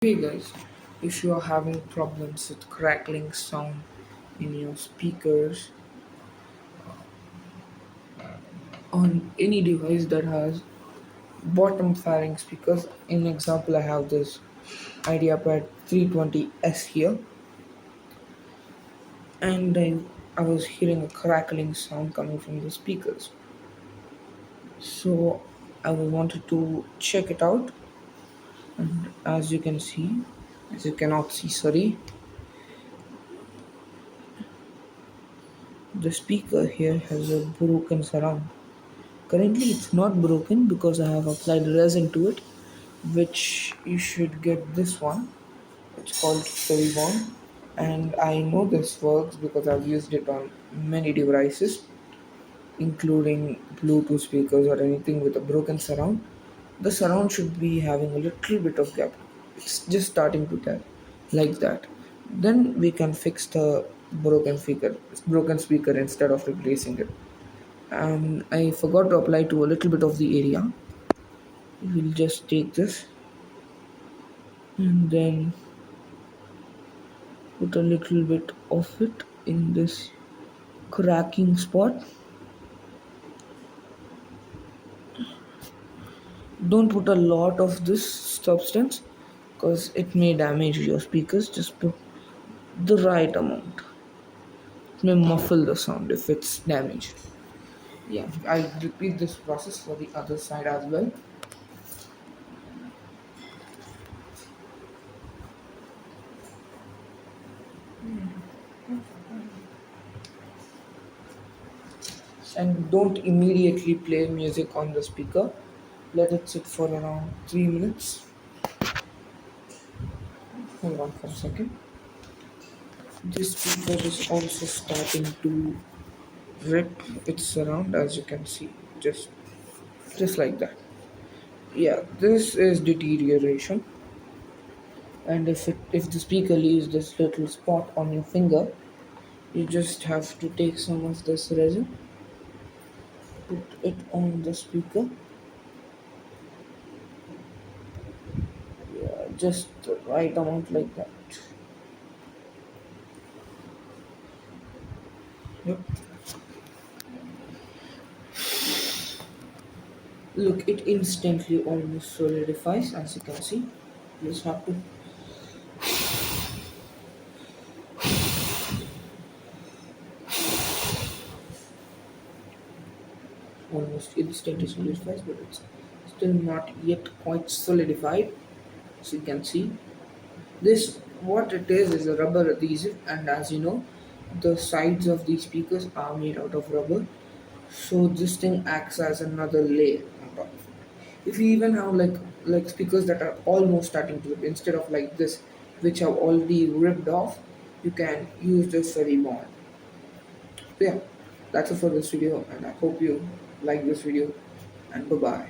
Hey guys, if you are having problems with crackling sound in your speakers on any device that has bottom fairing speakers, in example I have this IdeaPad 320S here, and I was hearing a crackling sound coming from the speakers. So I wanted to check it out, and as you cannot see, sorry, the speaker here has a broken surround. Currently, it's not broken because I have applied resin to it, which you should get this one. It's called Bond, and I know this works because I've used it on many devices, including Bluetooth speakers or anything with a broken surround. The surround should be having a little bit of gap. It's just starting to tell, like that. Then we can fix the broken speaker instead of replacing it. And I forgot to apply to a little bit of the area. We'll just take this and then put a little bit of it in this cracking spot. Don't put a lot of this substance because it may damage your speakers. Just put the right amount. It may muffle the sound if it's damaged. Yeah, I'll repeat this process for the other side as well. And don't immediately play music on the speaker. Let it sit for around 3 minutes. Hold on for a second. This speaker is also starting to rip its surround, as you can see, just like that. Yeah, this is deterioration, and if the speaker leaves this little spot on your finger, you just have to take some of this resin, put it on the speaker. Yeah, just the right amount, like that. Yep. Look, it instantly almost solidifies, as you can see. You just have to almost instantly solidifies, but it's still not yet quite solidified, as you can see. This, what it is a rubber adhesive, and as you know, the sides of these speakers are made out of rubber, so this thing acts as another layer on top of it. If you even have like speakers that are almost starting to rip, instead of like this, which have already ripped off, you can use this very bond. So yeah, that's it for this video, and I hope you like this video, and bye bye.